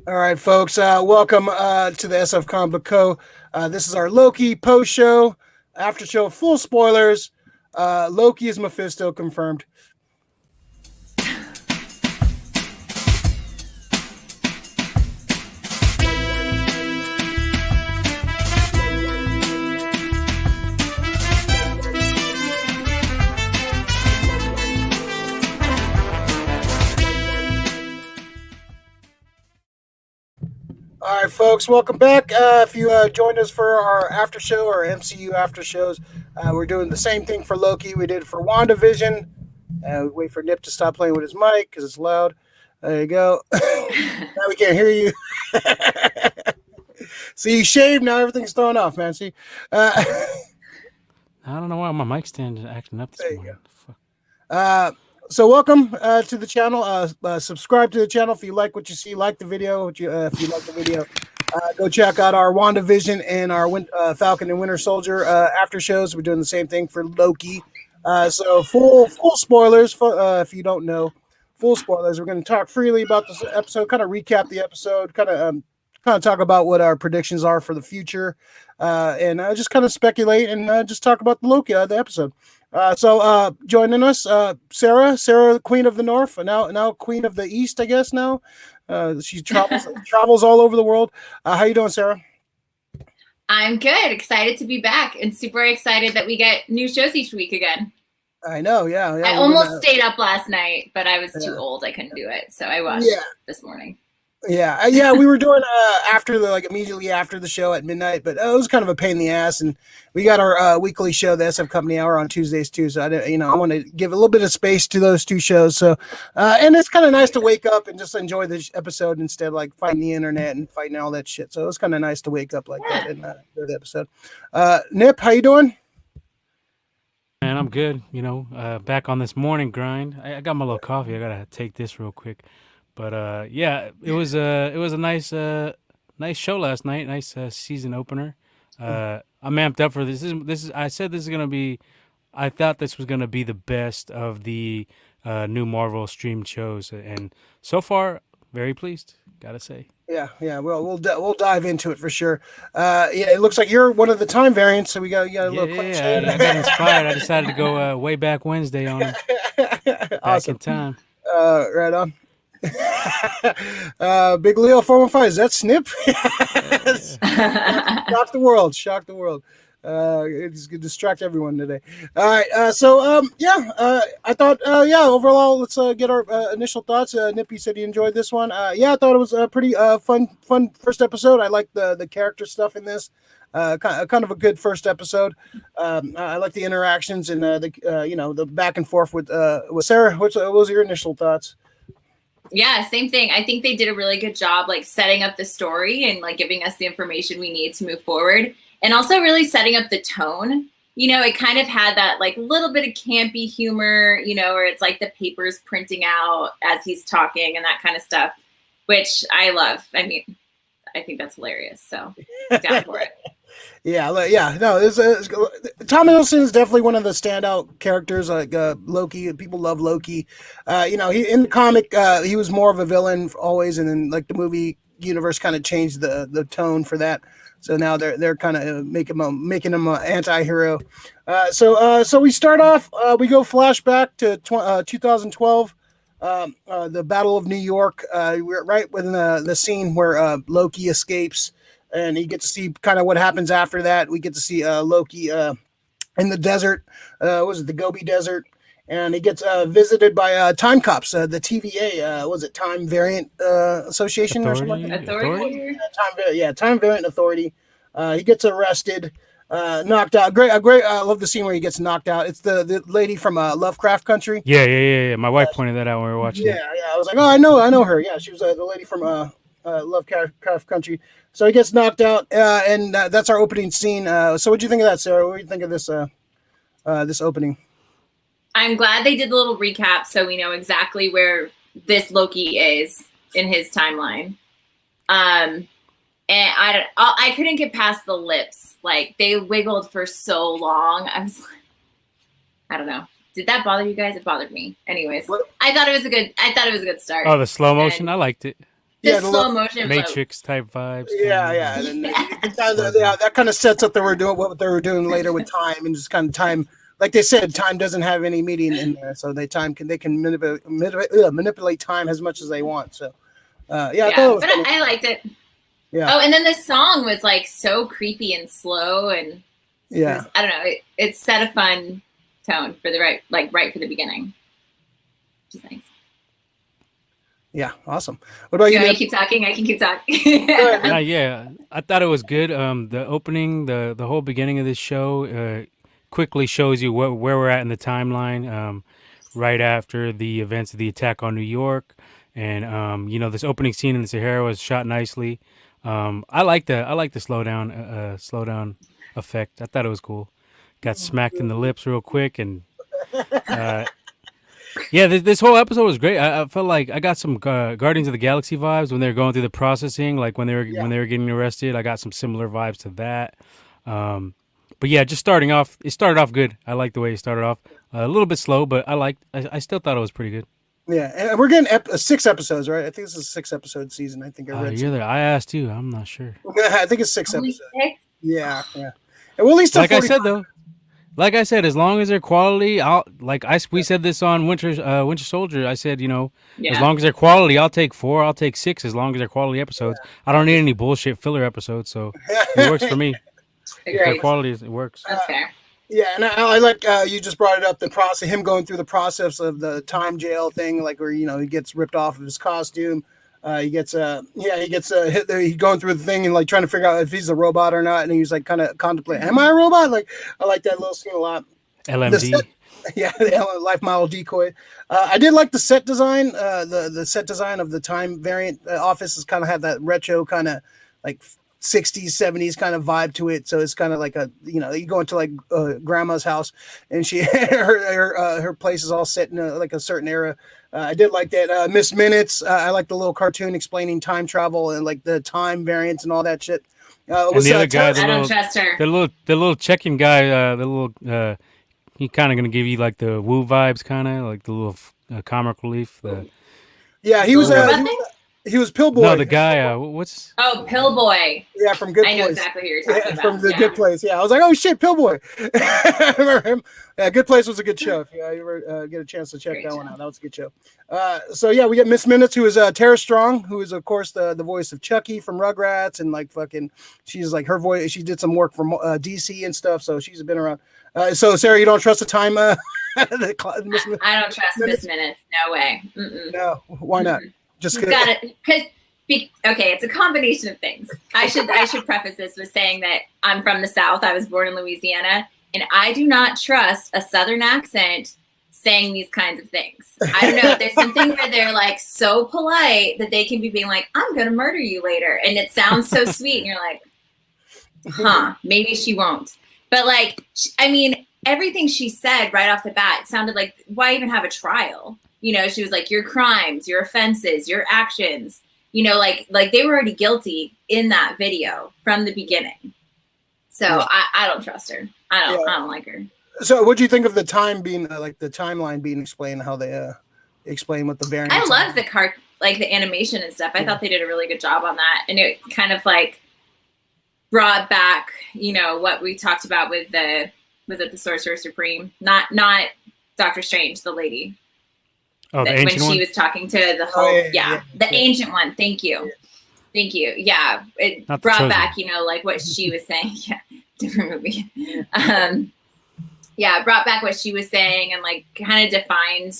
All right, folks. Welcome to the SF Comic Co. This is our Loki post show, after show, full spoilers. Loki is Mephisto confirmed. All right, folks, welcome back. If you joined us for our after show or MCU after shows, we're doing the same thing for Loki we did for WandaVision. We wait for Nip to stop playing with his mic because it's loud. There you go. Now we can't hear you. See, you shaved, now everything's thrown off, man. See? I don't know why my mic stand is acting up this morning. So welcome to the channel. Subscribe to the channel if you like what you see. Like the video. If you like the video, go check out our WandaVision and our Falcon and Winter Soldier after shows. We're doing the same thing for Loki. So full spoilers. If you don't know, full spoilers. We're going to talk freely about this episode. Kind of recap the episode. Kind of talk about what our predictions are for the future, and just kind of speculate and just talk about the Loki the episode. So joining us, Sarah, Queen of the North, now Queen of the East, I guess now. She travels all over the world. How you doing, Sarah? I'm good. Excited to be back and super excited that we get new shows each week again. I know, yeah. I almost stayed up last night, but I was too old. I couldn't do it. So I watched this morning. Yeah. We were doing immediately after the show at midnight, but it was kind of a pain in the ass. And we got our weekly show, the SF Company Hour, on Tuesdays too. So I want to give a little bit of space to those two shows. So, and it's kind of nice to wake up and just enjoy the episode instead of like fighting the internet and fighting all that shit. So it was kind of nice to wake up like that and hear the episode. Nip, how you doing? Man, I'm good. Back on this morning grind. I got my little coffee. I gotta take this real quick. But it was a nice show last night. Nice season opener. I'm amped up for this. I said this is gonna be. I thought this was gonna be the best of the new Marvel streamed shows, and so far, very pleased. Gotta say. Yeah. Well, we'll dive into it for sure. It looks like you're one of the time variants, so we got a little. Yeah. I got inspired. I decided to go way back Wednesday on him. Back in time. Right on. Big Leo 415, is that Snip? Shock the world. It's gonna distract everyone today. All right, I thought overall let's get our initial thoughts. Nippy said he enjoyed this one. I thought it was a pretty fun first episode. I like the character stuff in this. Kind of a good first episode. I like the interactions and the back and forth with Sarah. What was your initial thoughts? Yeah, same thing. I think they did a really good job like setting up the story and like giving us the information we need to move forward, and also really setting up the tone. It kind of had that like little bit of campy humor, where it's like the papers printing out as he's talking and that kind of stuff, which I love. I mean, I think that's hilarious. So down for it. No, Tom Hiddleston is definitely one of the standout characters. Like Loki, people love Loki. He in the comic, he was more of a villain always, and then like the movie universe kind of changed the tone for that. So now they're kind of making him an anti-hero. So we start off. We go flashback to 2012. The Battle of New York. We're right within the scene where Loki escapes. And you get to see kind of what happens after that. We get to see Loki in the desert. Was it the Gobi Desert? And he gets visited by time cops, the TVA. Was it Time Variant Association Authority? or something like that? Authority? Time Variant Authority. He gets arrested, knocked out. Great. I love the scene where he gets knocked out. It's the lady from Lovecraft Country. Yeah. My wife pointed that out when we were watching. Yeah. I was like, oh, I know her. Yeah, she was the lady from Lovecraft Country. So he gets knocked out, and that's our opening scene. So what do you think of that, Sarah? What do you think of this this opening? I'm glad they did the little recap so we know exactly where this Loki is in his timeline. And I couldn't get past the lips. Like they wiggled for so long. I was like, I don't know. Did that bother you guys? It bothered me. Anyways, I thought it was a good start. Oh, the slow motion. I liked it. Yeah, Just slow motion. Matrix type vibes. yeah. And then that kind of sets up what they were doing later with time, and just kind of time. Like they said, time doesn't have any meaning in there, so they can manipulate time as much as they want. So, I thought it was but I liked it. Yeah. Oh, and then the song was like so creepy and slow, and I don't know. It set a fun tone for the right for the beginning. Which is nice. Yeah, awesome. What about you? You keep talking. I can keep talking. Yeah, I thought it was good. The opening, the whole beginning of this show, quickly shows you where we're at in the timeline. Right after the events of the attack on New York, and this opening scene in the Sahara was shot nicely. I like the slowdown effect. I thought it was cool. Got smacked in the lips real quick, and this whole episode was great. I felt like I got some Guardians of the Galaxy vibes when they were going through the processing, like when they were getting arrested. I got some similar vibes to that. But yeah, just starting off, it started off good. I like the way it started off. A little bit slow, but I still thought it was pretty good. Yeah, and we're getting 6 episodes, right? I think this is a 6-episode season. I think I read. I asked you. I'm not sure. I think it's 6 episodes. 6? Yeah. And well, at least like I said though, as long as they're quality, we said this on Winter Soldier. I said, as long as they're quality, I'll take 4, I'll take 6, as long as they're quality episodes. I don't need any bullshit filler episodes, so it works for me. If they're quality, it works. That's fair. Yeah, and I like you just brought it up, the process, him going through the process of the time jail thing, like where he gets ripped off of his costume. He gets hit there. He's going through the thing and like trying to figure out if he's a robot or not, and he's like kind of contemplating, am I a robot? Like I like that little scene a lot. LMD. The life model decoy. I did like the set design. The set design of the time variant office has kind of had that retro kind of like 60s 70s kind of vibe to it, so it's kind of like you go into like grandma's house and she her place is all set in like a certain era. I did like that. Miss Minutes, I like the little cartoon explaining time travel and like the time variants and all that shit. And the other guy, I don't trust her. The little Checking guy, he kind of gonna give you like the Woo vibes, kind of like the little comic relief. He was Pillboy. No, the guy. What's? Oh, Pillboy. Yeah, from Good Place. I know exactly who you're talking about. From the Good Place. Yeah, I was like, oh shit, Pillboy. I remember him. Yeah, Good Place was a good show. If you ever get a chance to check that one out, that was a good show. So yeah, we get Miss Minutes, who is Tara Strong, who is of course the voice of Chucky from Rugrats, and like fucking, she's like her voice. She did some work for DC and stuff, so she's been around. So Sarah, you don't trust the time? I don't trust Miss Minutes. No way. Mm-mm. No, why not? Just got it, okay, it's a combination of things. I should preface this with saying that I'm from the South. I was born in Louisiana, and I do not trust a Southern accent saying these kinds of things. I don't know. There's something where they're like so polite that they can be being like, "I'm gonna murder you later," and it sounds so sweet, and you're like, "Huh, maybe she won't." But like, I mean, everything she said right off the bat sounded like, why even have a trial? She was like, your crimes, your offenses, your actions, like they were already guilty in that video from the beginning. So I don't trust her. I don't like her. So what do you think of the time being like the timeline being explained, how they explain what the variants I love the animation and stuff. I thought they did a really good job on that. And it kind of like brought back, what we talked about with the Sorcerer Supreme, not Doctor Strange, the lady. Oh, the ancient one? When she was talking to the whole, the ancient one. Thank you. Yeah, it brought back, like what she was saying. Yeah, different movie. It brought back what she was saying and like kind of defined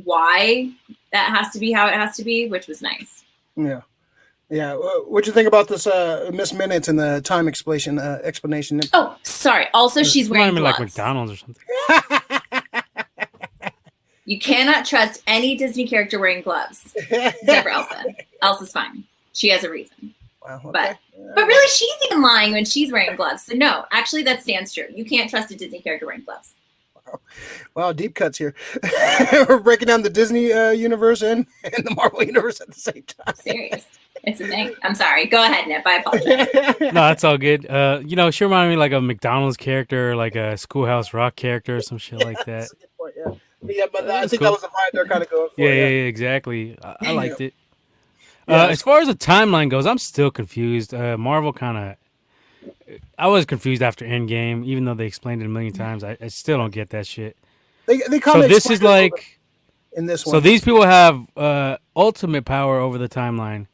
why that has to be how it has to be, which was nice. Yeah. What'd you think about this Miss Minutes and the time explanation? Oh, sorry. Also, she's wearing gloves. Like McDonald's or something. You cannot trust any Disney character wearing gloves, except for Elsa. Elsa's fine. She has a reason. Wow, okay. But really, she's even lying when she's wearing gloves. So no, actually, that stands true. You can't trust a Disney character wearing gloves. Wow, deep cuts here. We're breaking down the Disney universe and the Marvel universe at the same time. Serious. It's a thing. I'm sorry. Go ahead, Nip. I apologize. No, that's all good. She reminded me like a McDonald's character, or like a Schoolhouse Rock character or some shit like that. That's a good point, yeah. Yeah, but I think that was the vibe they're kind of going for. Yeah, exactly. I liked it. As far as the timeline goes, I'm still confused. Marvel kind of. I was confused after Endgame, even though they explained it a million times. I still don't get that shit. They So kind of this is like. in this So one. these people have ultimate power over the timeline,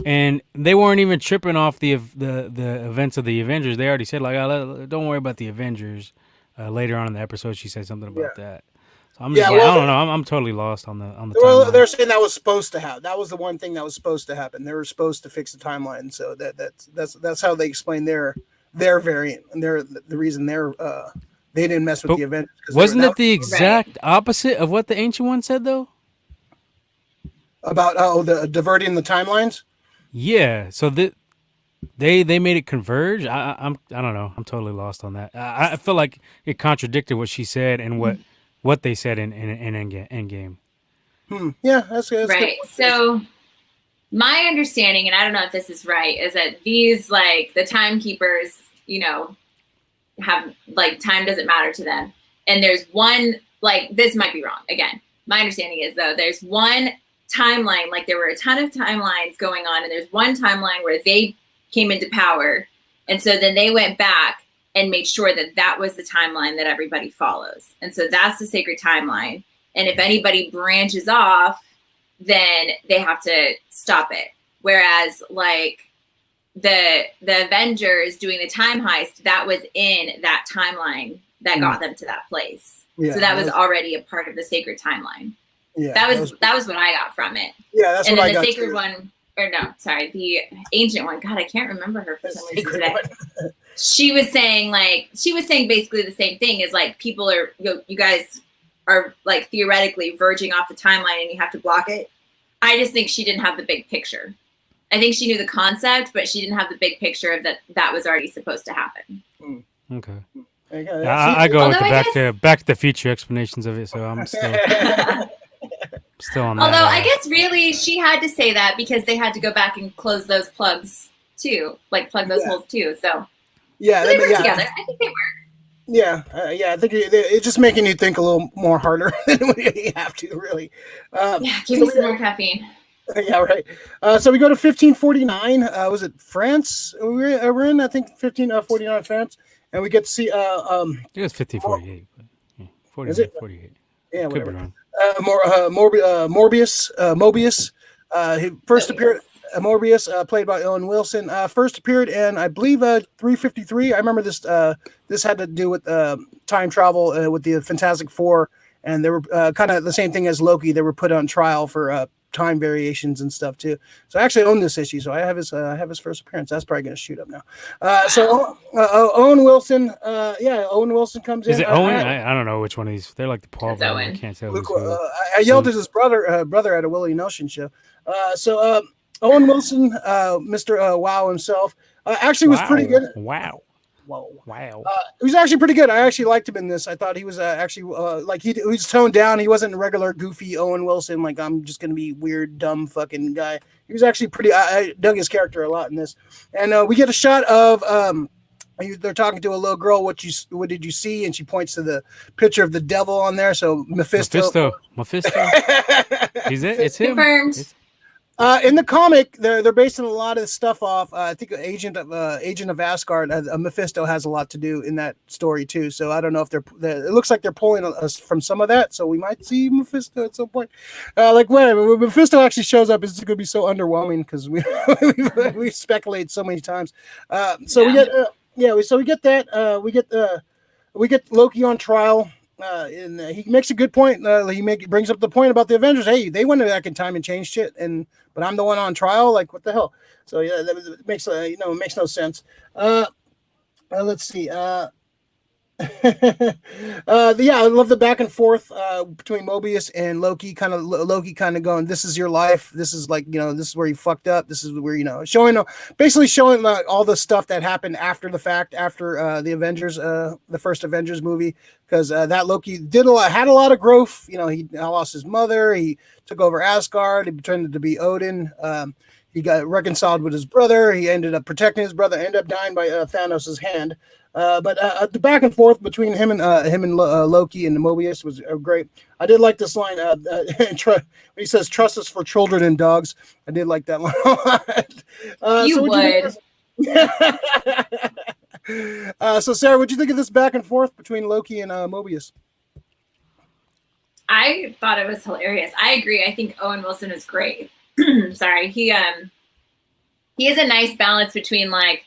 and they weren't even tripping off the events of the Avengers. They already said like, "Don't worry about the Avengers." Later on in the episode, she said something about that. So I'm just like, I don't know. I'm totally lost on the Well, timeline. they're saying that was supposed to happen. That was the one thing that was supposed to happen. They were supposed to fix the timeline. So that's how they explain their variant and the reason they didn't mess with But the Avengers. wasn't it the exact opposite of what the Ancient One said though? About the diverting the timelines? Yeah. So they made it converge. I don't know. I'm totally lost on that. I feel like it contradicted what she said and what they said in Endgame. Yeah, that's right. Good. So my understanding, and I don't know if this is right, is that these like the timekeepers, have like time doesn't matter to them. And there's one, like this might be wrong. Again, my understanding is though there's one timeline, like there were a ton of timelines going on, and there's one timeline where they came into power, and so then they went back and made sure that that was the timeline that everybody follows, and so that's the sacred timeline. And if anybody branches off, then they have to stop it. Whereas like the Avengers doing the time heist, that was in that timeline that got them to that place. So that was already a part of the sacred timeline. Yeah, that was what I got from it. Yeah, that's and what then I the got sacred too. one, or no, sorry, the ancient one. God, I can't remember her for some reason today. She was saying basically the same thing. Is like people are you guys are like theoretically verging off the timeline, and you have to block it. I just think she didn't have the big picture. I think she knew the concept, but she didn't have the big picture of that was already supposed to happen. Okay. Yeah, I go with the back to the future explanations of it, so I'm still still on that. Although I guess really she had to say that because they had to go back and close those plugs too, like plug those holes too. So yeah, so they work together. I think they work. Yeah, I think it's just making you think a little more harder than you have to, really. Give me some more caffeine. Yeah, right. So we go to 1549. Was it France? We're in, I think, 1549 France, and we get to see. It was 1548. 48. Yeah, could whatever. be wrong. Mobius. He first appeared. Morbius, played by Owen Wilson, first appeared in, I believe, 353. I remember this. This had to do with time travel with the Fantastic Four, and they were kind of the same thing as Loki. They were put on trial for time variations and stuff too. So I actually own this issue. So I have his first appearance. That's probably going to shoot up now. So Owen Wilson, Owen Wilson comes in. Is it Owen? I don't know which one of these. They're like the Paul brother. I can't tell. I yelled at his brother at a Willie Nelson show. Owen Wilson, Mr. Wow himself, actually was pretty good. Wow. He was actually pretty good. I actually liked him in this. I thought he was actually like he was toned down. He wasn't a regular goofy Owen Wilson. Like I'm just gonna be weird, dumb fucking guy. He was actually pretty. I dug his character a lot in this. And we get a shot of they're talking to a little girl. What did you see? And she points to the picture of the devil on there. So Mephisto. He's it. It's him. Confirmed. In the comic, they're basing a lot of stuff off. I think Agent of Asgard, Mephisto has a lot to do in that story too. So I don't know if it looks like they're pulling us from some of that. So we might see Mephisto at some point. When Mephisto actually shows up, it's going to be so underwhelming because we speculate so many times. We get that. We get Loki on trial. And he makes a good point. He brings up the point about the Avengers. Hey, they went back in time and changed shit, but I'm the one on trial. Like, what the hell? So yeah, that makes it makes no sense. Let's see. I love the back and forth between Mobius and Loki. Loki kind of going, "This is your life. This is like this is where you fucked up. This is where showing all the stuff that happened after the fact, after the Avengers, the first Avengers movie, because that Loki had a lot of growth. He lost his mother. He took over Asgard. He pretended to be Odin. He got reconciled with his brother. He ended up protecting his brother. Ended up dying by Thanos' hand. But the back and forth between him and Loki and Mobius was great. I did like this line. He says, "Trust us for children and dogs." I did like that line. You would. So Sarah, what'd you think of this back and forth between Loki and Mobius? I thought it was hilarious. I agree. I think Owen Wilson is great. Sorry, he has a nice balance between like,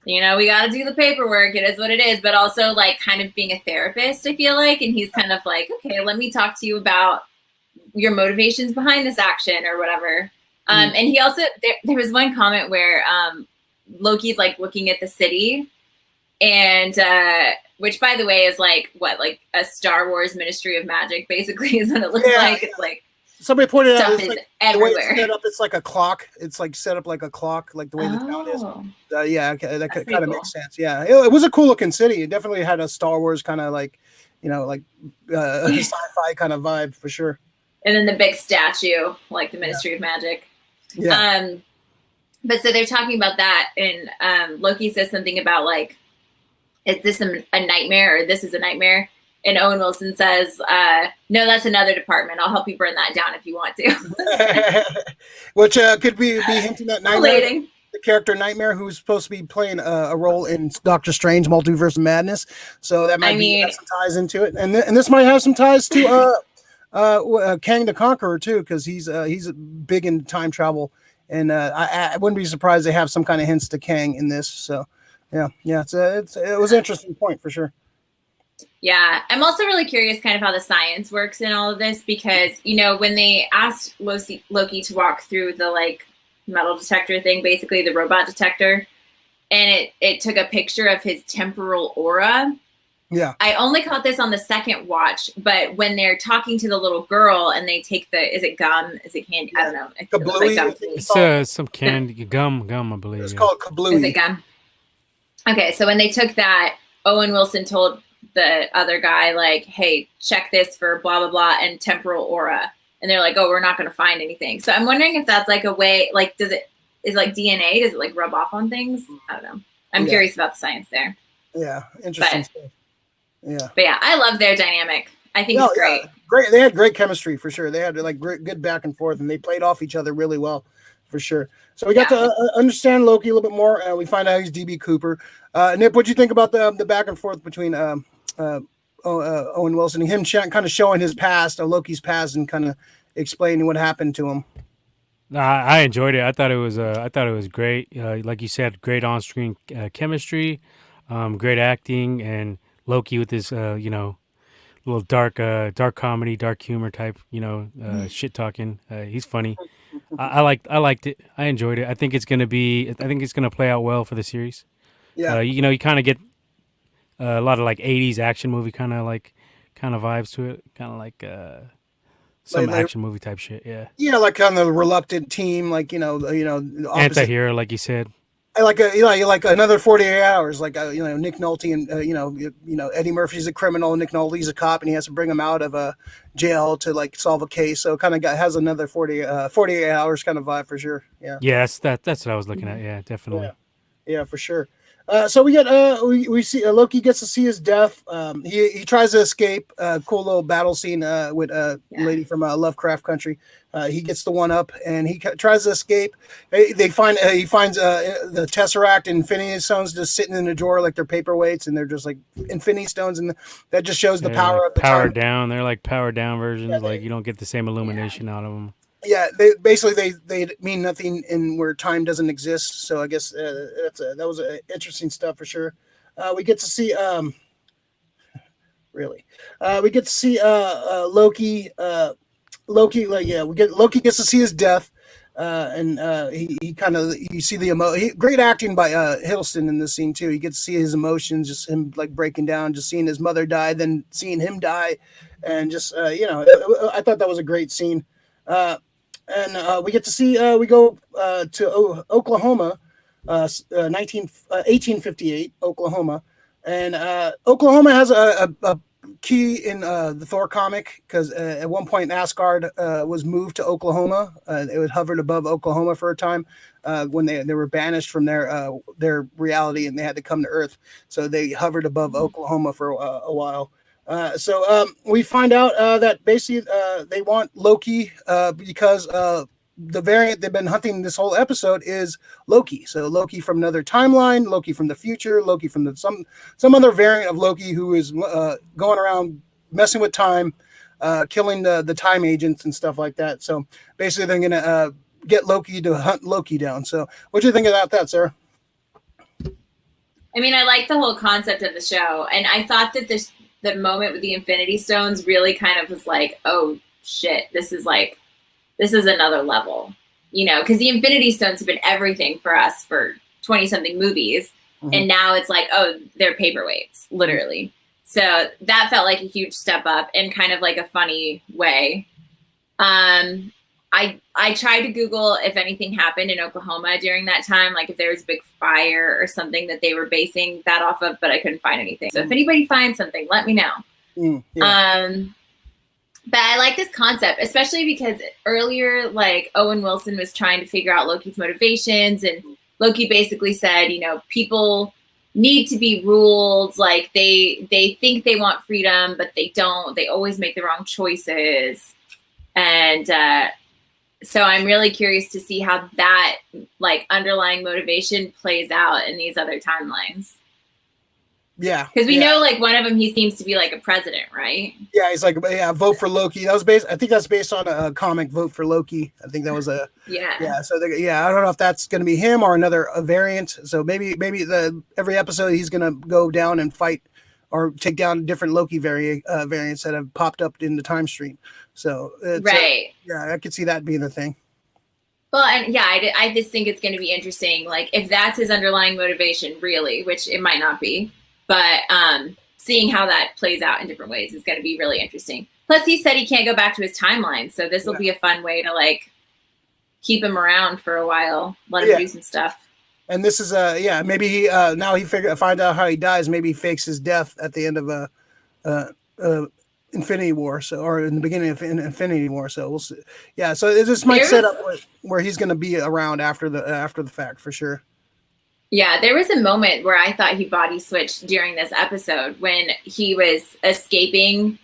we got to do the paperwork. It is what it is, but also like kind of being a therapist. I feel like, and he's kind of like, okay, let me talk to you about your motivations behind this action or whatever. And he also there was one comment where Loki's like looking at the city, and which by the way is like a Star Wars Ministry of Magic basically is what it looks like. It's like somebody pointed out stuff is like, everywhere. The way it's set up, it's like a clock. It's like set up like a clock, like the way the town is. That kind of makes sense. Yeah, it was a cool looking city. It definitely had a Star Wars kind of like, sci-fi kind of vibe for sure. And then the big statue, like the Ministry of Magic. Yeah. But so they're talking about that, and Loki says something about like, is this a nightmare or this is a nightmare? And Owen Wilson says, no, that's another department. I'll help you burn that down if you want to. Which could be hinting at Nightmare, Relating. the character Nightmare, who's supposed to be playing a role in Doctor Strange Multiverse of Madness. So that might have some ties into it. And this might have some ties to Kang the Conqueror too, because he's big in time travel. And I wouldn't be surprised they have some kind of hints to Kang in this. So yeah, it was an interesting point for sure. Yeah, I'm also really curious kind of how the science works in all of this, because, when they asked Loki to walk through the like metal detector thing, basically the robot detector, and it took a picture of his temporal aura. Yeah. I only caught this on the second watch, but when they're talking to the little girl and they take is it gum? Is it candy? I don't know. It looks like gum. It's some candy, gum, I believe. It's called kablooey. Is it gum? Okay, so when they took that, Owen Wilson told the other guy, like, hey, check this for blah, blah, blah, and temporal aura. And they're like, oh, we're not going to find anything. So I'm wondering if that's like a way, like, is like DNA, does it like rub off on things? I don't know. I'm curious about the science there. Yeah, interesting stuff. Yeah. But yeah, I love their dynamic. I think it's great. Yeah. Great. They had great chemistry for sure. They had like good back and forth, and they played off each other really well for sure. So we got to understand Loki a little bit more, and we find out he's DB Cooper. Nip, what do you think about the back and forth between Owen Wilson and him kind of showing his past, Loki's past, and kind of explaining what happened to him? I enjoyed it. I thought it was great. Like you said, great on-screen chemistry, great acting, and Loki with his little dark comedy, dark humor type, shit talking. He's funny. I liked it. I enjoyed it. I think it's gonna play out well for the series. Yeah. You kind of get a lot of like 80s action movie kind of vibes to it, kind of like some action movie type shit. Yeah, like kind of the reluctant team, like the anti-hero, like you said. Like another 48 hours, like Nick Nolte and Eddie Murphy's a criminal, Nick Nolte's a cop, and he has to bring him out of jail to like solve a case. So it kind of has another 48 hours kind of vibe for sure. Yeah. Yes, that's what I was looking at. Yeah, definitely. Yeah, for sure. So we get we see Loki gets to see his death. He tries to escape. Cool little battle scene with a lady from Lovecraft Country. He gets the one up and he tries to escape. He finds the Tesseract and Infinity Stones just sitting in the drawer like they're paperweights, and they're just like Infinity Stones, and that just shows the power like of the powered time. down. They're like powered down versions. Like you don't get the same illumination out of them. Yeah, they mean nothing in where time doesn't exist. So I guess that was interesting stuff for sure. We get to see we get to see Loki. Loki gets to see his death, and he kind of you see the great acting by Hiddleston in this scene too. You get to see his emotions, just him like breaking down, just seeing his mother die, then seeing him die, and just I thought that was a great scene. And we get to see we go to Oklahoma, 1858 Oklahoma, and Oklahoma has a key in the Thor comic because at one point Asgard was moved to Oklahoma. It was hovered above Oklahoma for a time when they were banished from their reality and they had to come to Earth. So they hovered above Oklahoma for a while. We find out that basically they want Loki because the variant they've been hunting this whole episode is Loki. So Loki from another timeline, Loki from the future, Loki from some other variant of Loki who is going around messing with time, killing the time agents and stuff like that. So basically, they're gonna get Loki to hunt Loki down. So what do you think about that, Sarah? I mean, I like the whole concept of the show, and I thought that the moment with the Infinity Stones really kind of was like, oh shit, this is another level, because the Infinity Stones have been everything for us for 20-something movies. Mm-hmm. And now it's like, oh, they're paperweights, literally. So that felt like a huge step up in kind of like a funny way. I tried to Google if anything happened in Oklahoma during that time, like if there was a big fire or something that they were basing that off of, but I couldn't find anything. So if anybody finds something, let me know. But I like this concept, especially because earlier, like Owen Wilson was trying to figure out Loki's motivations, and Loki basically said, people need to be ruled. Like they think they want freedom, but they don't. They always make the wrong choices. And so I'm really curious to see how that like underlying motivation plays out in these other timelines. Yeah, because we know like one of them, he seems to be like a president, right? Yeah, he's like, vote for Loki. That was I think that's based on a comic, Vote for Loki. I think that was a yeah. So I don't know if that's going to be him or another variant. So maybe every episode he's going to go down and fight or take down different Loki variants that have popped up in the time stream. So right, I could see that being the thing. Well, and I just think it's going to be interesting, like if that's his underlying motivation, really, which it might not be. But seeing how that plays out in different ways is going to be really interesting. Plus, he said he can't go back to his timeline, so this will be a fun way to like keep him around for a while, let him do some stuff. And this is maybe he now he find out how he dies. Maybe he fakes his death at the end of Infinity War, or in the beginning of Infinity War. So we'll see. Yeah, so this might set up where he's going to be around after the fact for sure. Yeah, there was a moment where I thought he body switched during this episode when he was escaping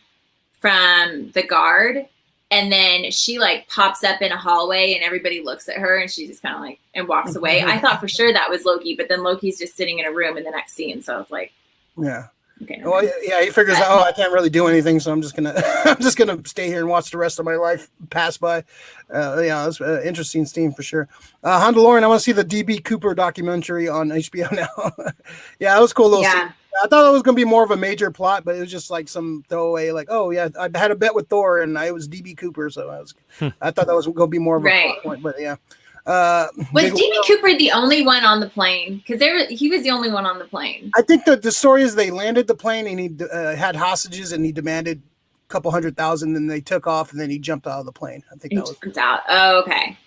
from the guard, and then she like pops up in a hallway and everybody looks at her and she just kind of like and walks away. I thought for sure that was Loki, but then Loki's just sitting in a room in the next scene. So I was like, yeah. Okay. Well, yeah, he figures out, I can't really do anything, so I'm just gonna stay here and watch the rest of my life pass by. It's an interesting scene for sure. Handalorian, I want to see the DB Cooper documentary on HBO now. Yeah, that was cool. Scene. I thought it was gonna be more of a major plot, but it was just like some throwaway, like, oh yeah, I had a bet with Thor, and I was DB Cooper, so I thought that was gonna be more of a plot point, but yeah. Was DB Cooper the only one on the plane? Because he was the only one on the plane. I think the story is they landed the plane and he had hostages and he demanded a couple $100,000, and they took off and then he jumped out of the plane. I think that was jumped out. Oh, okay.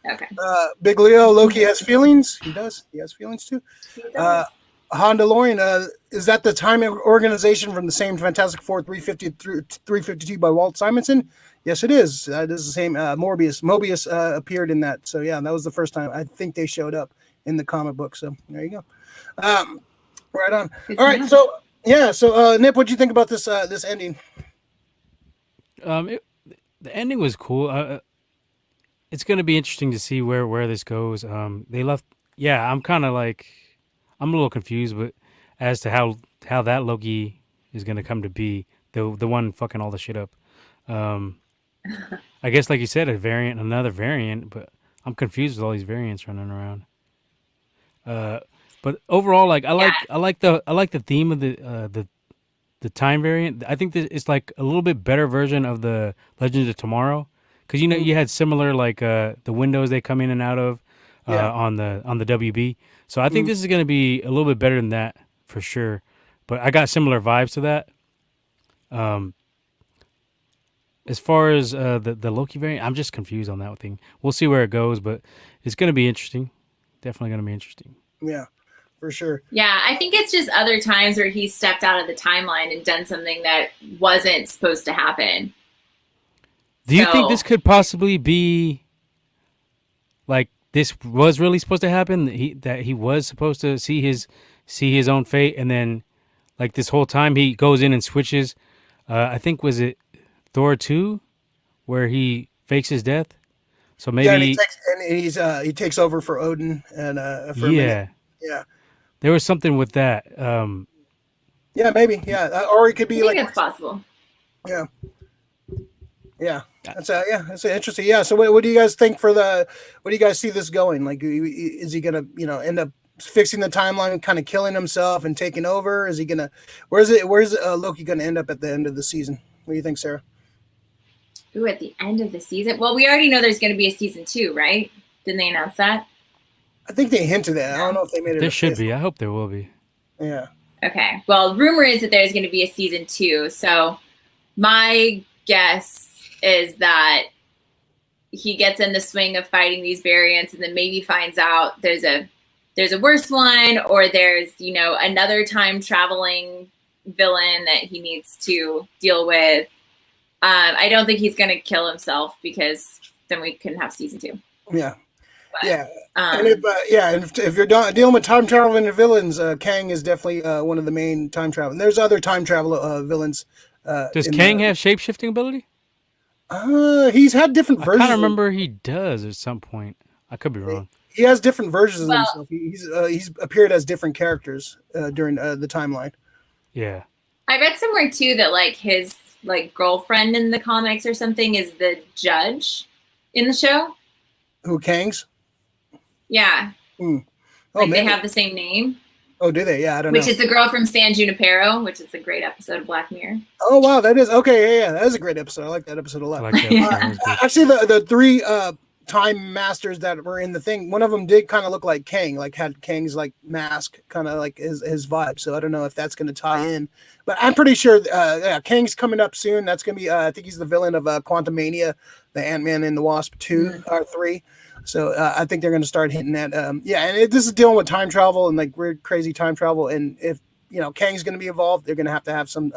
Yeah. Okay. Big Leo, Loki has feelings. He does. He has feelings too. Handalorian, is that the time organization from the same Fantastic Four 350 through 352 by Walt Simonson? Yes, it is. That is the same. Mobius appeared in that. So yeah, that was the first time I think they showed up in the comic book. So there you go. Right on. All right. So yeah. So Nip, what do you think about this ending? The ending was cool. It's going to be interesting to see where this goes. They left. Yeah, I'm kind of like I'm a little confused, but as to how that Loki is going to come to be, the one fucking all the shit up. I guess, like you said, another variant, but I'm confused with all these variants running around. But overall, like I like the theme of the time variant. I think that it's like a little bit better version of the Legends of Tomorrow, because you had similar like the windows they come in and out of on the WB. So I think this is going to be a little bit better than that for sure. But I got similar vibes to that. As far as the Loki variant, I'm just confused on that thing. We'll see where it goes, but it's going to be interesting. Definitely going to be interesting. Yeah. for sure. Yeah, I think it's just other times where he stepped out of the timeline and done something that wasn't supposed to happen. Do you think this So, could possibly be like this was really supposed to happen? That he was supposed to see his own fate, and then like this whole time he goes in and switches. I think was it Thor 2 where he fakes his death. So Yeah, and maybe he takes over for Odin and for a minute. yeah, Yeah, there was something with that. yeah, maybe. Yeah, or it could I be think like it's possible. yeah, yeah. That's interesting. Yeah. So what do you guys think for the? What do you guys see this going? Like, is he gonna end up fixing the timeline and kind of killing himself and taking over? Is he gonna? Where's Loki gonna end up at the end of the season? What do you think, Sarah? Ooh, at the end of the season. Well, we already know there's going to be a season 2, right? Didn't they announce that? I think they hinted at. I don't know if they made it. There should be. I hope there will be. Yeah. Okay. Well, rumor is that there's going to be a season 2. So my guess is that he gets in the swing of fighting these variants and then maybe finds out there's a worse one, or there's, another time traveling villain that he needs to deal with. I don't think he's going to kill himself, because then we couldn't have season 2. Yeah. But, Yeah. And if you're dealing with time traveling villains, Kang is definitely one of the main time travel. And there's other time travel villains. Does Kang have shape shifting ability? He's had different I versions. kind of remember he does at some point. I could be wrong. He has different versions of Well- himself. He's appeared as different characters during the timeline. Yeah. I read somewhere too that like his girlfriend in the comics or something is the judge in the show. Who, Kang's? Yeah. Oh, Like they maybe. have the same name. Oh, do they? Yeah, I don't know. Which is the girl from San Junipero, which is a great episode of Black Mirror. Oh, wow, that is okay. Yeah, that is a great episode. I like that episode a I lot. like that. That was good. Actually, the three time masters that were in the thing, one of them did kind of look like Kang, like had Kang's like mask, kind of like his vibe. So I don't know if that's going to tie in, but I'm pretty sure Kang's coming up soon. That's going to be I think he's the villain of Quantumania, the Ant-Man and the Wasp 2 or 3. So I think they're going to start hitting that. This is dealing with time travel and like weird, crazy time travel. And if Kang's going to be involved, they're going to have some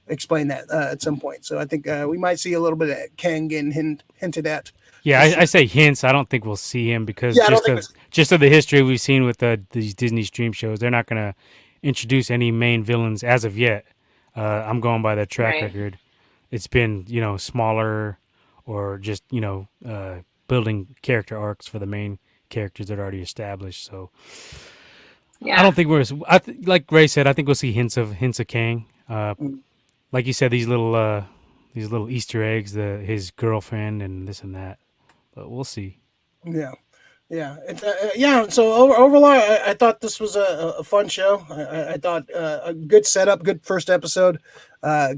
explain that at some point. So I think we might see a little bit of Kang getting hinted at. Yeah, I say hints. I don't think we'll see him because Yeah, I don't think just of the history we've seen with these Disney stream shows, they're not going to introduce any main villains as of yet. I'm going by the track Right. record. It's been smaller or just building character arcs for the main characters that are already established. So Yeah. I don't think like Ray said. I think we'll see hints of Kang. Like you said, these little Easter eggs, his girlfriend and this and that. But we'll see. Yeah. So overall, I thought this was a fun show. I thought a good setup, good first episode.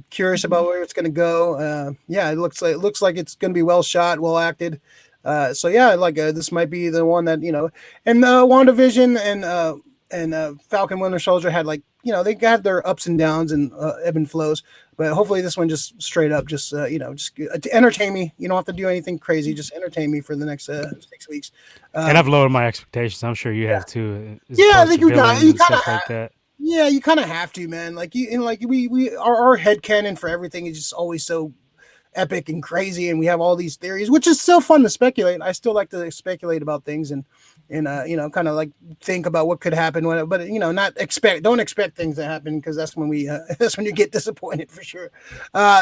Curious about where it's going to go. It looks like it's going to be well shot, well acted. This might be the one that and WandaVision and Falcon Winter Soldier had they got their ups and downs and ebb and flows. But hopefully this one just straight up, just to entertain me. You don't have to do anything crazy. Just entertain me for the next 6 weeks. And I've lowered my expectations. I'm sure you have too. I think you villains got and stuff like that. Yeah, you kind of have to, man. Our headcanon for everything is just always so epic and crazy, and we have all these theories, which is still fun to speculate. I still like to speculate about things and kind of like think about what could happen but don't expect things to happen, because that's when you get disappointed for sure.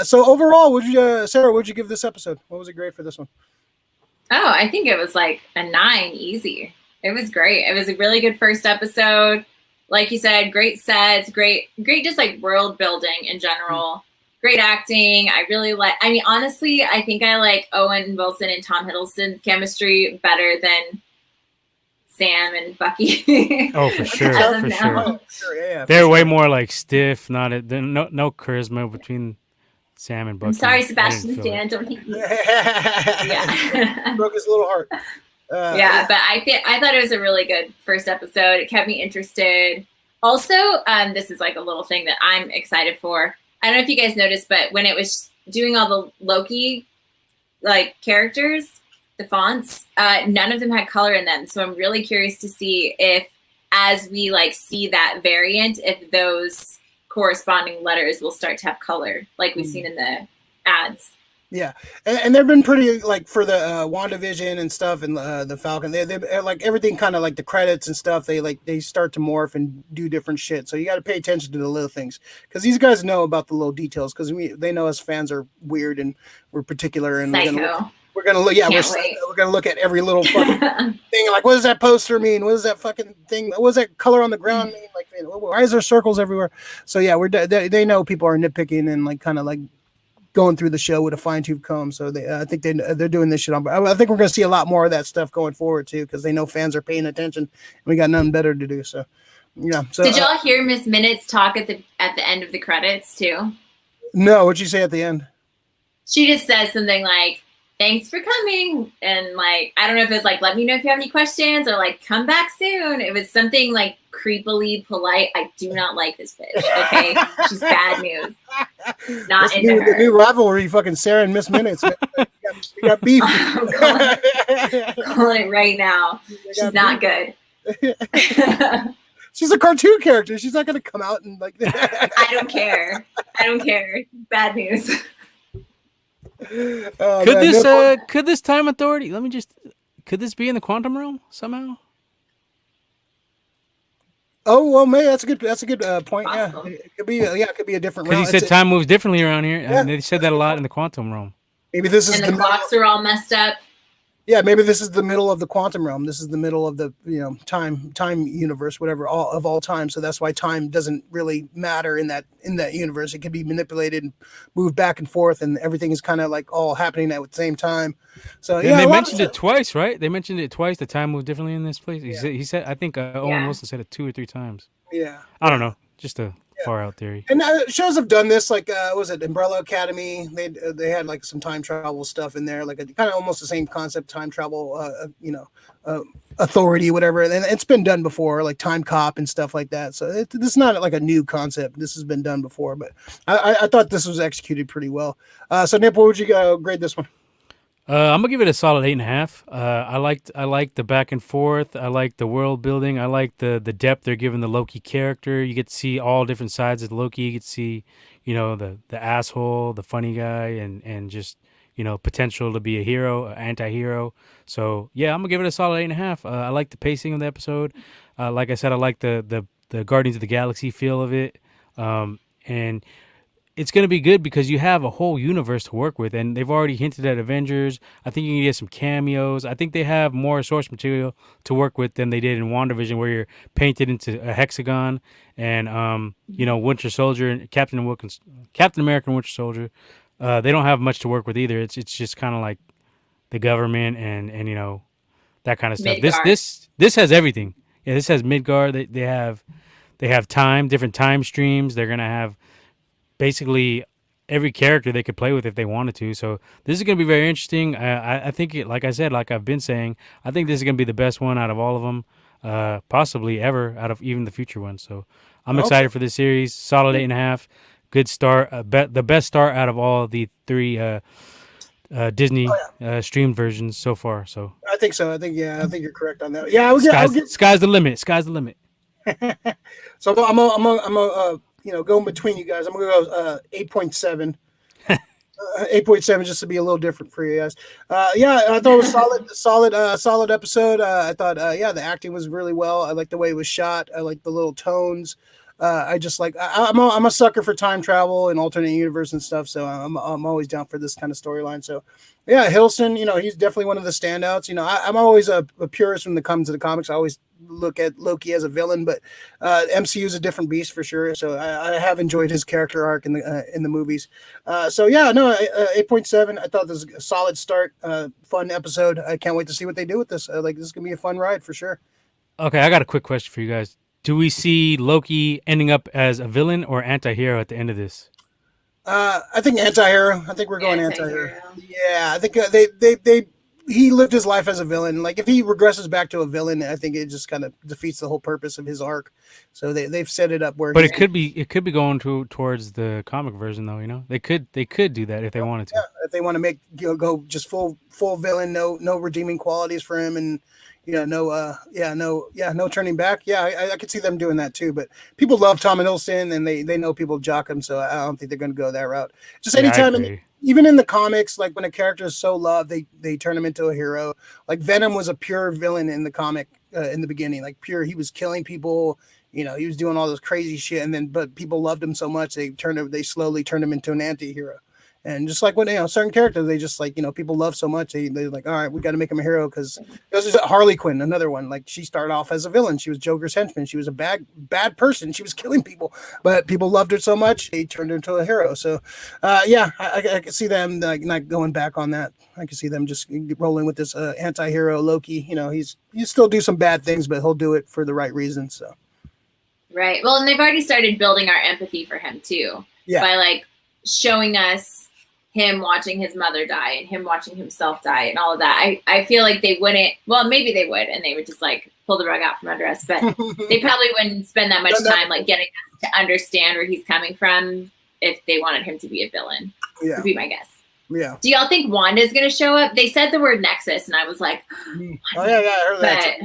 So overall, Sarah, would you give this episode? What was it grade for this one? Oh, I think it was like a 9 easy. It was great. It was a really good first episode. Like you said, great sets, great just like world building in general. Great acting. Honestly, I think I like Owen Wilson and Tom Hiddleston's chemistry better than Sam and Bucky. Oh, for sure, As of for now. sure. Yeah, They're way more like stiff. No charisma between Sam and Bucky. I'm sorry, I Sebastian didn't feel Stan. Don't hate me. yeah. Broke his little heart. But I thought it was a really good first episode. It kept me interested. Also, this is like a little thing that I'm excited for. I don't know if you guys noticed, but when it was doing all the Loki characters, the fonts, none of them had color in them. So I'm really curious to see if as we like see that variant, if those corresponding letters will start to have color, like we've seen in the ads. Yeah, and they've been pretty like for the WandaVision and stuff, and the Falcon. They like everything kind of like the credits and stuff. They start to morph and do different shit. So you got to pay attention to the little things because these guys know about the little details because they know us fans are weird and we're particular and Psycho. we're gonna look. Yeah, we're gonna look at every little fucking thing. Like, what does that poster mean? What does that fucking thing? What does that color on the ground mean? Like, why is there circles everywhere? So yeah, they know people are nitpicking and like kind of like going through the show with a fine-tooth comb. So I think they're doing this shit on. I think we're going to see a lot more of that stuff going forward too, because they know fans are paying attention, and we got nothing better to do. So yeah. So did y'all hear Miss Minutes talk at the end of the credits too? No, what'd you say at the end? She just says something like, "Thanks for coming," and like I don't know if it's like, "Let me know if you have any questions," or like, "Come back soon." It was something like creepily polite. I do not like this bitch. Okay, she's bad news. Not into her. The new rivalry, fucking Sarah and Miss Minutes. We got beef. I'm calling it right now. She's not good. She's a cartoon character. She's not going to come out and like. I don't care. Bad news. Could this time authority? Could this be in the quantum realm somehow? Oh well, maybe that's a good point. Possible. Yeah, it could be. It could be a different. Because he said time moves differently around here, Yeah. and they said that a lot in the quantum realm. Maybe this is and the clocks are all messed up. Yeah, maybe this is the middle of the quantum realm. This is the middle of the time universe, whatever, all time. So that's why time doesn't really matter in that universe. It can be manipulated and moved back and forth, and everything is kind of like all happening at the same time. So yeah, they mentioned it twice, right? They mentioned it twice. The time moved differently in this place. He said I think Owen Wilson said it 2 or 3 times. Yeah, I don't know, just a far out theory. And shows have done this, like was it Umbrella Academy? They had like some time travel stuff in there, like a kind of almost the same concept, time travel, authority, whatever. And it's been done before, like Time Cop and stuff like that. So this is not like a new concept. This has been done before, but I thought this was executed pretty well. So Nip, what would you grade this one? I'm gonna give it a solid 8.5. I liked the back and forth. I like the world building. I like the depth they're giving the Loki character. You get to see all different sides of Loki. You get to see, the asshole, the funny guy, and just potential to be a hero, an anti-hero. So yeah, I'm gonna give it a solid 8.5. I like the pacing of the episode. Like I said, I like the Guardians of the Galaxy feel of it. And it's going to be good because you have a whole universe to work with, and they've already hinted at Avengers. I think you can get some cameos. I think they have more source material to work with than they did in WandaVision, where you're painted into a hexagon, and Winter Soldier and Captain America and Winter Soldier, they don't have much to work with either. It's just kind of like the government and that kind of stuff. Midgard. This has everything. Yeah, this has Midgard. They have time, different time streams. They're gonna have basically every character they could play with if they wanted to. So this is going to be very interesting. I think, like I said, like I've been saying, I think this is going to be the best one out of all of them, possibly ever, out of even the future ones. So I'm excited for this series. Solid 8.5. Good start. The best start out of all the 3 Disney streamed versions so far. So I think so. I think you're correct on that. Yeah, sky's the limit. Sky's the limit. So I'm going between you guys. I'm gonna go 8.7. 8.7 just to be a little different for you guys. I thought it was solid episode. I thought the acting was really well. I like the way it was shot. I like the little tones. I just like I'm a sucker for time travel and alternate universe and stuff. So I'm always down for this kind of storyline. So yeah, Hiddleston, he's definitely one of the standouts. I'm always a purist when it comes to the comics. I always look at Loki as a villain, but MCU is a different beast for sure. So I have enjoyed his character arc in the movies. 8.7. I thought this was a solid start, fun episode. I can't wait to see what they do with this. This is gonna be a fun ride for sure. Okay, I got a quick question for you guys. Do we see Loki ending up as a villain or anti-hero at the end of this? I think anti-hero. I think we're going anti-hero. Yeah, I think they he lived his life as a villain. Like if he regresses back to a villain, I think it just kind of defeats the whole purpose of his arc. So they've set it up where. But it could be going towards the comic version though. You know, they could do that if they wanted to. Yeah, if they want to make go just full villain, no redeeming qualities for him, and no turning back. Yeah, I could see them doing that too. But people love Tom Hiddleston, and they know people jock him, so I don't think they're going to go that route. Just anytime, even in the comics, like when a character is so loved, they turn him into a hero. Like Venom was a pure villain in the comic in the beginning, like pure. He was killing people. You know, he was doing all this crazy shit, but people loved him so much they slowly turned him into an anti-hero. And just like when certain characters, they just like people love so much, they're like, all right, we got to make him a hero because there's Harley Quinn, another one. Like she started off as a villain, she was Joker's henchman, she was a bad person, she was killing people, but people loved her so much they turned her into a hero. So, I can see them like not going back on that. I can see them just rolling with this anti-hero Loki. He still do some bad things, but he'll do it for the right reasons. So. Right. Well, and they've already started building our empathy for him too. Yeah. By like showing us him watching his mother die and him watching himself die and all of that. I feel like they wouldn't, well, maybe they would, and they would just like pull the rug out from under us, but they probably wouldn't spend that much time like getting us to understand where he's coming from if they wanted him to be a villain. Yeah. Would be my guess. Yeah. Do y'all think Wanda's going to show up? They said the word Nexus, and I was like, oh yeah, I heard that.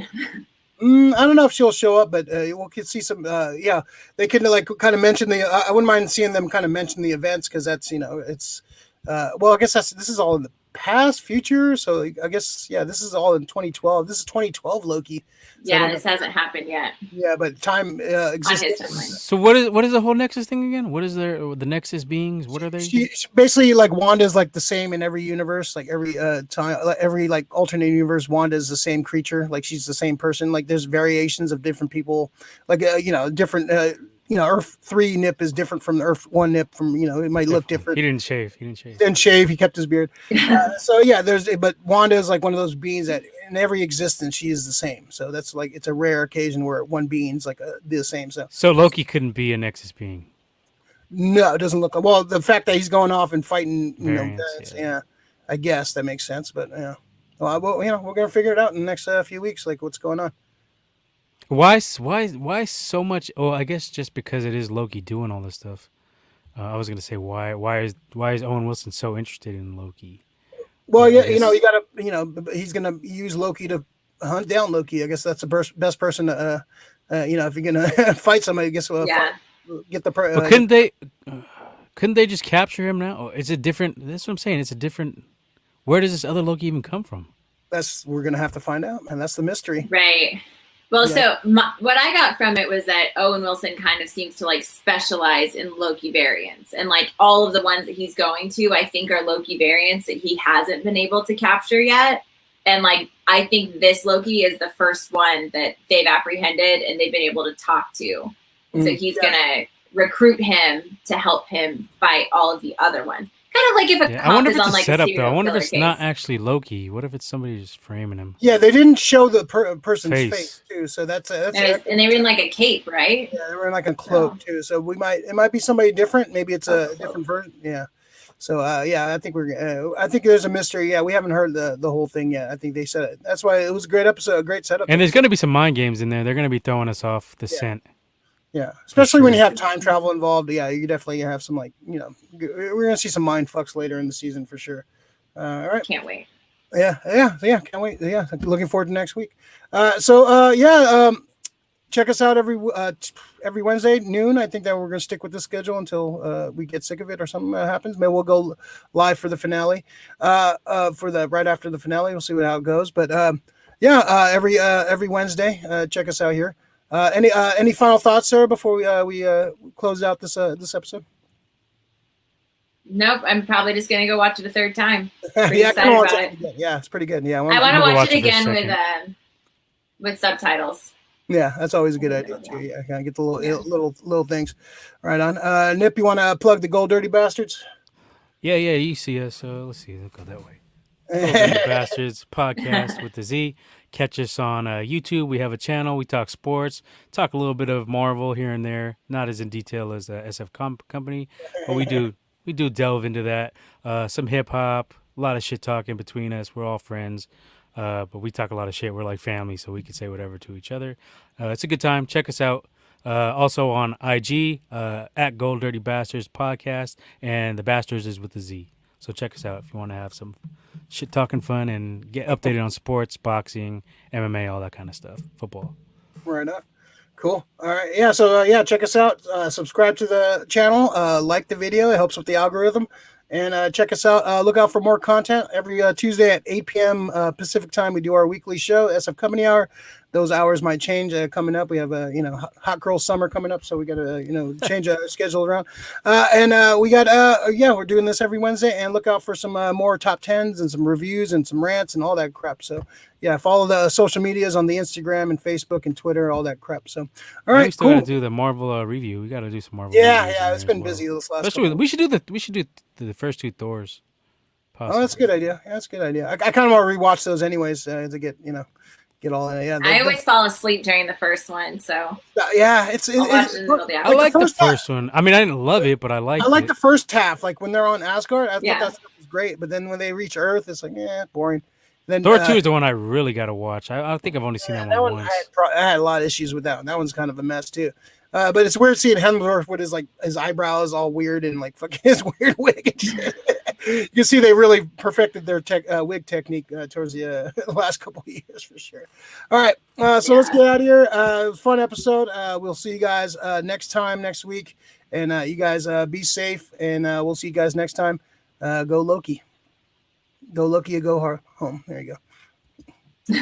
I don't know if she'll show up, but we'll see some. They can like kind of mention the. I wouldn't mind seeing them kind of mention the events because that's it's. Well, I guess this is all in the past, future. So I guess this is all in 2012. This is 2012 Loki. So this hasn't happened yet. Yeah, but time exists. So what is the whole Nexus thing again? What is the Nexus beings? What are they? She basically like Wanda's like the same in every universe. Like every time, every like alternate universe, Wanda is the same creature. Like she's the same person. Like there's variations of different people. Like different. Earth 3 Nip is different from the Earth 1 Nip. From it might look different. He didn't shave. He kept his beard. But Wanda is like one of those beings that in every existence she is the same. So that's like it's a rare occasion where one being's like the same. So Loki couldn't be a Nexus being. No, it doesn't look. Well, the fact that he's going off and fighting, I guess that makes sense. But we're gonna figure it out in the next few weeks, like what's going on. Why so much? Oh, I guess just because it is Loki doing all this stuff. I was gonna say why is Owen Wilson so interested in Loki? Well, you gotta, he's gonna use Loki to hunt down Loki. I guess that's the best person to, if you're gonna fight somebody, I guess get the. But couldn't they just capture him now? Or is it different? That's what I'm saying. It's a different. Where does this other Loki even come from? We're gonna have to find out, and that's the mystery. Right. Well, so what I got from it was that Owen Wilson kind of seems to like specialize in Loki variants, and like all of the ones that he's going to, I think are Loki variants that he hasn't been able to capture yet. And like, I think this Loki is the first one that they've apprehended and they've been able to talk to. And so he's going to recruit him to help him fight all of the other ones. Kind of like if a cop is on like a setup, serial though. I wonder if it's case. not actually Loki. What if it's somebody just framing him? Yeah, they didn't show the person's face too, so that's and they were in like a cape, right? Yeah, they were in like a cloak too. So it might be somebody different. Maybe it's a different version. Yeah. So I think I think there's a mystery. Yeah, we haven't heard the whole thing yet. I think they said it. That's why it was a great episode, a great setup. And there's going to be some mind games in there. They're going to be throwing us off the scent. Yeah, especially when you have time travel involved. Yeah, you definitely have some we're gonna see some mind fucks later in the season for sure. All right, can't wait. Yeah, can't wait. Yeah, looking forward to next week. Check us out every Wednesday noon. I think that we're gonna stick with this schedule until we get sick of it or something happens. Maybe we'll go live for the finale. Right after the finale, we'll see how it goes. But every Wednesday, check us out here. Any final thoughts, Sarah, before we close out this episode? Nope, I'm probably just gonna go watch it a third time. Pretty excited about it. Yeah, it's pretty good. Yeah, I want to watch it again with subtitles. Yeah, that's always a good idea too. Yeah, kind of get the little things. Right on. Nip, you want to plug the Gold Dirty Bastards? Yeah, you see us. Let's see. Let's go that way. Gold Dirty Bastards podcast with the Z. Catch us on YouTube. We have a channel. We talk sports, talk a little bit of Marvel here and there. Not as in detail as SF Company, but we do delve into that. Some hip hop, a lot of shit talking between us. We're all friends, but we talk a lot of shit. We're like family, so we can say whatever to each other. It's a good time. Check us out. Also on IG at Gold Dirty Bastards Podcast, and the Bastards is with a Z. So check us out if you want to have some shit talking fun and get updated on sports, boxing, MMA, all that kind of stuff, football. Right on. Cool. All right. Yeah. So check us out. Subscribe to the channel. Like the video. It helps with the algorithm. And check us out. Look out for more content every Tuesday at 8 p.m. Pacific time. We do our weekly show, SF Company Hour. Those hours might change coming up. We have hot girl summer coming up, so we got to change our schedule around. We got we're doing this every Wednesday. And look out for some more top tens and some reviews and some rants and all that crap. So yeah, follow the social medias on the Instagram and Facebook and Twitter, all that crap. So all right, we still cool. gotta do the Marvel review. We gotta do some Marvel. Yeah, it's been busy this last. Especially we should do the first two Thors. Possibly. Oh, that's a good idea. That's a good idea. I kind of want to rewatch those anyways to get all in. Yeah, I always fall asleep during the first one, so yeah, I like the first one. I mean, I didn't love it, but I liked it. I like the first half, like when they're on Asgard. I thought that stuff was great, but then when they reach Earth, it's like boring. Then Thor 2 is the one I really got to watch. I think I've only seen that one once. I had a lot of issues with that one. That one's kind of a mess too. But it's weird seeing Hemsworth with his eyebrows all weird and like fucking his weird wig and shit. You can see they really perfected their wig technique towards the last couple of years for sure. All right, so let's get out of here. Fun episode. We'll see you guys next week, and you guys be safe, and we'll see you guys next time. Go Loki. Go Loki, go home. There you go.